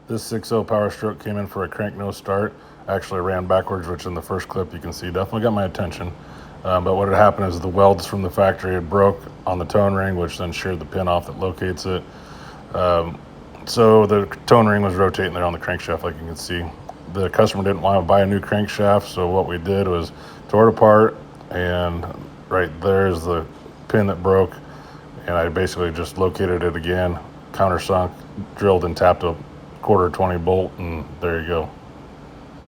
This 6.0 Power Stroke came in for a crank no start. Actually ran backwards, which in the first clip you can see definitely got my attention. But what had happened is the welds from the factory had broke on the tone ring, which then sheared the pin off that locates it. So the tone ring was rotating there on the crankshaft, like you can see. The customer didn't want to buy a new crankshaft, so what we did was tore it apart, and right there is the pin that broke, and I basically just located it again, countersunk, drilled and tapped a 1/4 20 bolt, and there you go.